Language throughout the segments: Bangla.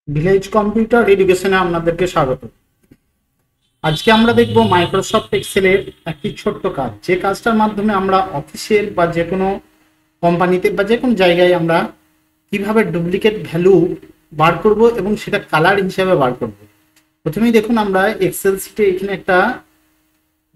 ভিলেজ কম্পিউটার এডুকেশনে আপনাদেরকে স্বাগত। আজকে আমরা দেখব মাইক্রোসফট এক্সেলের একটি ছোট্ট কাজ, যে কাজটার মাধ্যমে আমরা অফিসিয়াল বা যে কোনো কোম্পানিতে বা যে কোনো জায়গায় আমরা কিভাবে ডুপ্লিকেট ভ্যালু বার করব এবং সেটা কালার হিসাবে বার করব। প্রথমেই দেখুন, আমরা এক্সেল শিটে এখানে একটা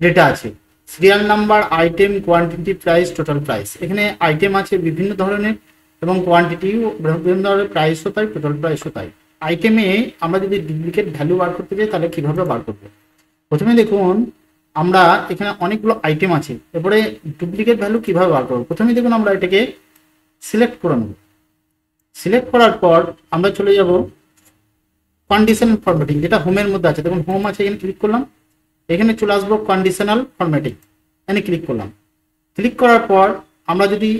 ডেটা আছে, serial number, item, quantity, price, total price. এখানে আইটেম আছে বিভিন্ন ধরনের এবং কোয়ান্টিটিও বিভিন্ন ধরনের, প্রাইসও তাই, টোটাল প্রাইসও তাই। আইটেমে আমরা যদি ডুপ্লিকেট ভ্যালু বার করতে চাই তাহলে কিভাবে বার করবো? প্রথমে দেখুন, আমরা এখানে অনেকগুলো আইটেম আছে, এরপরে ডুপ্লিকেট ভ্যালু কিভাবে বার করবো? প্রথমে দেখুন, আমরা এটাকে সিলেক্ট করে নেব। সিলেক্ট করার পর আমরা চলে যাব কন্ডিশনাল ফরম্যাটিং, যেটা হোমের মধ্যে আছে। দেখুন হোম আছে, এখানে ক্লিক করলাম, এখানে চলে আসবো কন্ডিশনাল ফরম্যাটিং, এখানে ক্লিক করলাম। ক্লিক করার পর আমরা যদি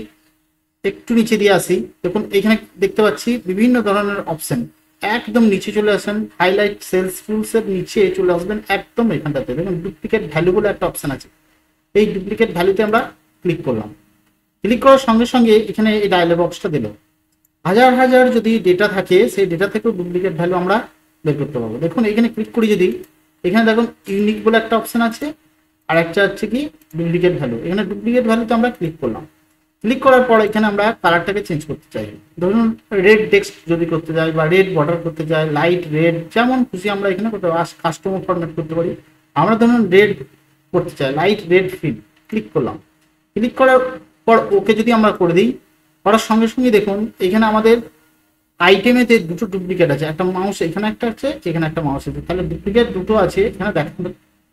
একটু নিচে দিয়ে আসি, দেখুন এখানে দেখতে পাচ্ছি বিভিন্ন ধরনের অপশন। একদম নিচে চলে আসেন, হাইলাইট সেলস রুলস এর নিচে চলে আসবেন, একদম এখানটাতে দেখুন ডুপ্লিকেট ভ্যালু বলে একটা অপশন আছে। এই ডুপ্লিকেট ভ্যালুতে আমরা ক্লিক করলাম। ক্লিক করার সঙ্গে সঙ্গে এখানে এই ডায়লগ বক্সটা দিল। হাজার হাজার যদি ডেটা থাকে, সেই ডেটা থেকেও ডুপ্লিকেট ভ্যালু আমরা বের করতে পারবো। দেখুন এখানে ক্লিক করি, যদি এখানে দেখুন ইউনিক বলে একটা অপশন আছে, আর একটা হচ্ছে কি ডুপ্লিকেট ভ্যালু। এখানে ডুপ্লিকেট ভ্যালুতে আমরা ক্লিক করলাম। ক্লিক করার পর এখানে আমরা কালারটাকে চেঞ্জ করতে চাই। ধরুন রেড টেক্সট যদি করতে যাই, বা রেড বর্ডার করতে চাই, লাইট রেড, যেমন খুশি আমরা এখানে করতে পারি, কাস্টমার ফরম্যাট করতে পারি। আমরা ধরুন রেড করতে চাই, লাইট রেড ফিল, ক্লিক করলাম। ক্লিক করার পর ওকে যদি আমরা করে দিই, করার সঙ্গে সঙ্গে দেখুন এখানে আমাদের আইটেমেতে দুটো ডুপ্লিকেট আছে, একটা মাউস এখানে একটা আছে, এখানে একটা মাউস আছে, তাহলে ডুপ্লিকেট দুটো আছে এখানে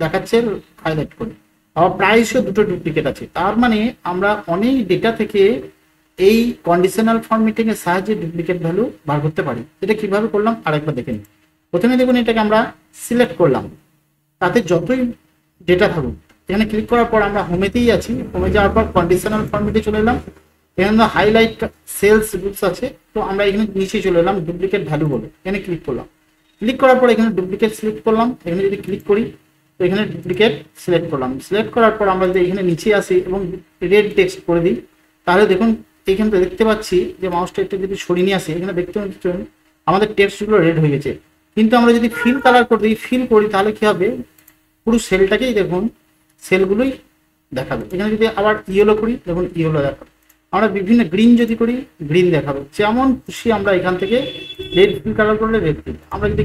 দেখাচ্ছে হাইলাইট করে। আবার প্রাইসও দুটো ডুপ্লিকেট আছে, তার মানে আমরা অনেক ডেটা থেকে এই কন্ডিশনাল ফরম্যাটিং এর সাহায্যে ডুপ্লিকেট ভ্যালু বার করতে পারি। এটা কিভাবে করলাম আরেকবার দেখে নিই। প্রথমে দেখুন এটাকে আমরা সিলেক্ট করলাম, তাতে যতই ডেটা থাকুক, এখানে ক্লিক করার পর আমরা হোমেতেই আছি, হোমে যাওয়ার পর কন্ডিশনাল ফরম্যাটে চলে এলাম। এখানে হাইলাইট সেলস রুলস আছে, তো আমরা এখানে নিচে চলে এলাম ডুপ্লিকেট ভ্যালু বলে, এখানে ক্লিক করলাম। ক্লিক করার পর এখানে ডুপ্লিকেট সিলেক্ট করলাম, এখানে যদি ক্লিক করি তো এখানে ডুপ্লিকেট সিলেক্ট করলাম। সিলেক্ট করার পর আমরা যদি এখানে নিচে আসি এবং রেড টেক্সট করে দিই, তাহলে দেখুন এখানে দেখতে পাচ্ছি যে মাউসটা একটু যদি সরিয়ে নিয়ে আসি, এখানে দেখতে পাচ্ছেন আমাদের টেক্সটগুলো রেড হয়ে গেছে। কিন্তু আমরা যদি ফিল কালার করে দিই, ফিল করি, তাহলে কি হবে? পুরো সেলটাকেই দেখুন সেলগুলোই দেখাবে। এখানে যদি আবার ইয়েলো করি, দেখুন ইয়েলো দেখাবে। আমরা বিভিন্ন গ্রিন যদি করি, গ্রিন দেখাবে। যেমন খুশি আমরা এখান থেকে রেড ফিল কালার করলে রেড ফিল, আমরা যদি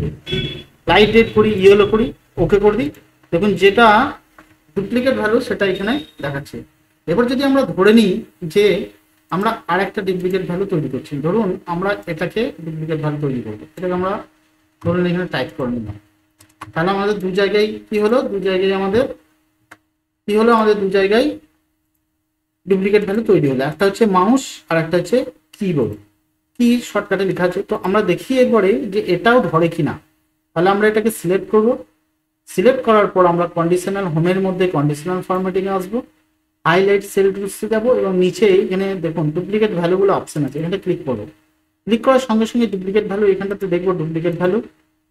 লাইট রেড করি, ইয়েলো করি, ওকে করে দিই, দেখুন যেটা ডুপ্লিকেট ভ্যালু সেটা এখানে দেখাচ্ছে। এবার যদি আমরা ধরে নিই যে আমরা আর একটা ডুপ্লিকেট ভ্যালু তৈরি করছি, ধরুন আমরা এটাকে ডুপ্লিকেট ভ্যালু তৈরি করবো, এটাকে আমরা ধরুন এখানে টাইপ করে নিলাম। তাহলে আমাদের দু জায়গায় কি হলো? দু জায়গায় ডুপ্লিকেট ভ্যালু তৈরি হলো। একটা হচ্ছে মাউস আর একটা হচ্ছে কিবোর্ড, কি শর্টকাটে লেখা আছে। তো আমরা দেখি এরপরে যে এটাও ধরে কিনা। তাহলে আমরা এটাকে সিলেক্ট করব। সিলেক্ট করার পর আমরা কন্ডিশনাল হোমের মধ্যে কন্ডিশনাল ফরম্যাটিং এ আসবো, হাইলাইট সেল রুলসে যাবো এবং নিচে এখানে দেখুন ডুপ্লিকেট ভ্যালুগুলো অপশন আছে, এখানে ক্লিক করবো। ক্লিক করার সঙ্গে সঙ্গে ডুপ্লিকেট ভ্যালু এখানটাতে দেখবো ডুপ্লিকেট ভ্যালু।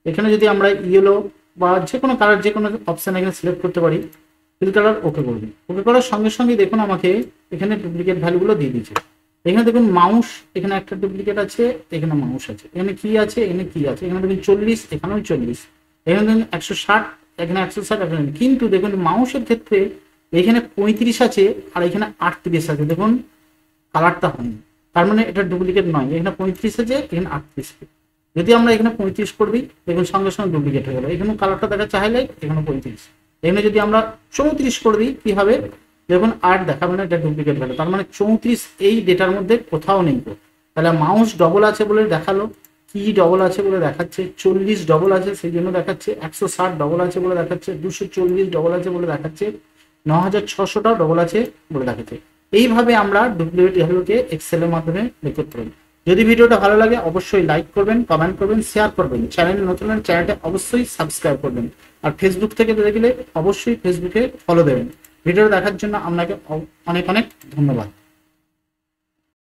এখানে যদি আমরা ইয়েলো বা যে কোনো কালার, যে কোনো অপশন এখানে সিলেক্ট করতে পারি, ফিল কালার ওকে করবি। ওকে করার সঙ্গে সঙ্গে দেখুন আমাকে এখানে ডুপ্লিকেট ভ্যালুগুলো দিয়ে দিচ্ছে। এখানে দেখুন মাউস, এখানে একটা ডুপ্লিকেট আছে, এখানে মাউস আছে, এখানে কি আছে, এখানে কি আছে, এখানে দেখুন 40, এখানেও 40, এখানে দেখুন 160, এখানে 160, এখানে। কিন্তু দেখুন মাউসের ক্ষেত্রে এখানে 35 আছে আর এখানে 38 আছে, দেখুন কালারটা হয়নি, তার মানে এটা ডুপ্লিকেট নয়। এখানে 35 আছে, এখানে 38 আছে। যদি আমরা এখানে 35 করে দিই, দেখুন সঙ্গে সঙ্গে ডুপ্লিকেট হয়ে গেল। এখানে কালারটা দেখাচ্ছে হাইলাইট, এখানে 35। এখানে যদি আমরা 34 করে দিই, কি হবে? দেখুন আর দেখাবে না, এটা ডুপ্লিকেট ভ্যালু। তার মানে 34 এই ডেটার মধ্যে কোথাও নেই। তাহলে মাউস ডবল আছে বলে দেখালো, কি ডবল আছে বলে দেখাচ্ছে, 40 ডবল আছে সেই জন্য দেখাচ্ছে, 160 ডবল আছে বলে দেখাচ্ছে, 240 ডবল আছে বলে দেখাচ্ছে, 9600টাও ডবল আছে বলে দেখাচ্ছে। এইভাবে আমরা ডুপ্লিকেট ভ্যালুকে এক্সেলের মাধ্যমে বের করতে পারি। যদি ভিডিওটা ভালো লাগে অবশ্যই লাইক করবেন, কমেন্ট করবেন, শেয়ার করবেন। চ্যানেল নতুন হলে চ্যানেলটা অবশ্যই সাবস্ক্রাইব করবেন। আর ফেসবুক থেকে দেখলে অবশ্যই ফেসবুকে ফলো দেবেন। ভিডিও দেখার জন্য আপনাকে অনেক অনেক ধন্যবাদ।